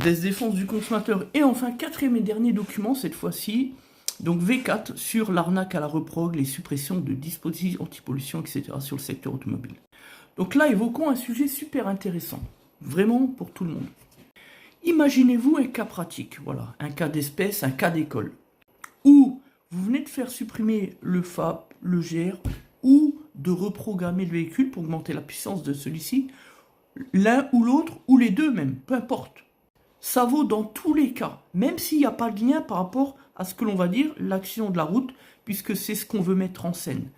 défense du consommateur. Et enfin, quatrième et dernier document, cette fois-ci, donc V4 sur l'arnaque à la reprog, les suppressions de dispositifs anti-pollution, etc. sur le secteur automobile. Donc là, évoquons un sujet super intéressant, vraiment pour tout le monde. Imaginez-vous un cas pratique, voilà, un cas d'espèce, un cas d'école, où vous venez de faire supprimer le FAP, le GR, ou de reprogrammer le véhicule pour augmenter la puissance de celui-ci, l'un ou l'autre, ou les deux même, peu importe. Ça vaut dans tous les cas, même s'il n'y a pas de lien par rapport à ce que l'on va dire l'accident de la route, puisque c'est ce qu'on veut mettre en scène.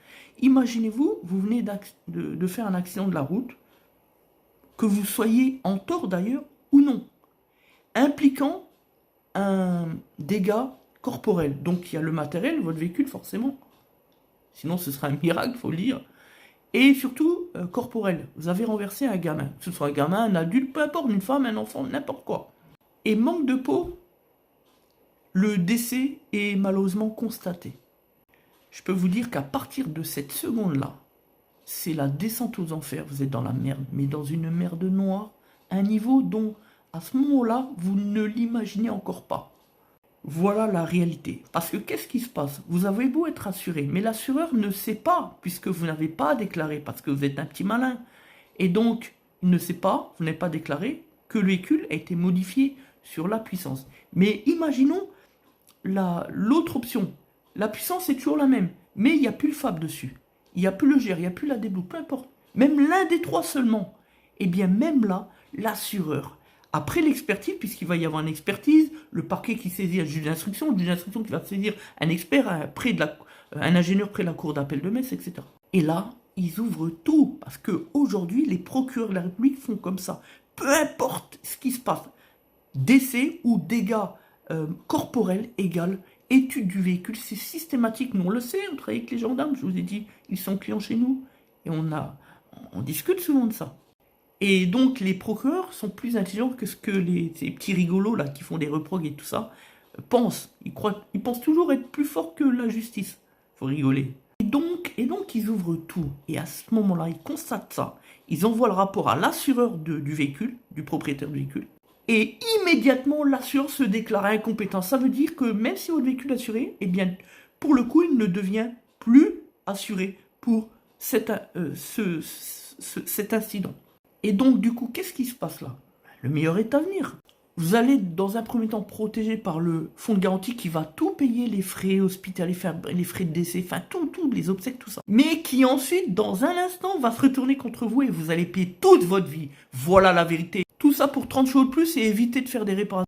Imaginez-vous, vous venez de faire un accident de la route, que vous soyez en tort d'ailleurs, ou non, impliquant un dégât corporel. Donc il y a le matériel, votre véhicule forcément, sinon ce sera un miracle, il faut le dire, et surtout corporel. Vous avez renversé un gamin, que ce soit un gamin, un adulte, peu importe, une femme, un enfant, n'importe quoi. Et manque de peau, le décès est malheureusement constaté. Je peux vous dire qu'à partir de cette seconde-là, c'est la descente aux enfers. Vous êtes dans la merde, mais dans une merde noire, un niveau dont, à ce moment-là, vous ne l'imaginez encore pas. Voilà la réalité. Parce que qu'est-ce qui se passe? Vous avez beau être assuré, mais l'assureur ne sait pas, puisque vous n'avez pas déclaré, parce que vous êtes un petit malin. Et donc, il ne sait pas, vous n'avez pas déclaré, que le véhicule a été modifié sur la puissance. Mais imaginons l'autre option. La puissance est toujours la même, mais il n'y a plus le FAB dessus. Il n'y a plus le GR, il n'y a plus la D-Blue, peu importe. Même l'un des trois seulement. Et bien même là, l'assureur, après l'expertise, puisqu'il va y avoir une expertise, le parquet qui saisit un juge d'instruction, le juge d'instruction qui va saisir un expert, un ingénieur près de la cour d'appel de Metz, etc. Et là, ils ouvrent tout, parce qu'aujourd'hui, les procureurs de la République font comme ça. Peu importe ce qui se passe, décès ou dégâts corporels égale étude du véhicule, c'est systématique. Nous on le sait, on travaille avec les gendarmes, je vous ai dit, ils sont clients chez nous, et on discute souvent de ça. Et donc les procureurs sont plus intelligents que ce que ces petits rigolos là qui font des reprogs et tout ça pensent. Ils pensent toujours être plus forts que la justice. Faut rigoler. Et donc ils ouvrent tout. Et à ce moment-là, ils constatent ça. Ils envoient le rapport à l'assureur du véhicule, du propriétaire du véhicule. Et immédiatement, l'assureur se déclare incompétent. Ça veut dire que même si votre véhicule est assuré, eh bien, pour le coup, il ne devient plus assuré pour cet incident. Et donc, du coup, qu'est-ce qui se passe là? Le meilleur est à venir. Vous allez, dans un premier temps, protégé par le fonds de garantie qui va tout payer, les frais hospitaliers, les frais de décès, enfin, tout, les obsèques, tout ça. Mais qui ensuite, dans un instant, va se retourner contre vous et vous allez payer toute votre vie. Voilà la vérité. Tout ça pour 30 chevaux de plus et éviter de faire des réparations.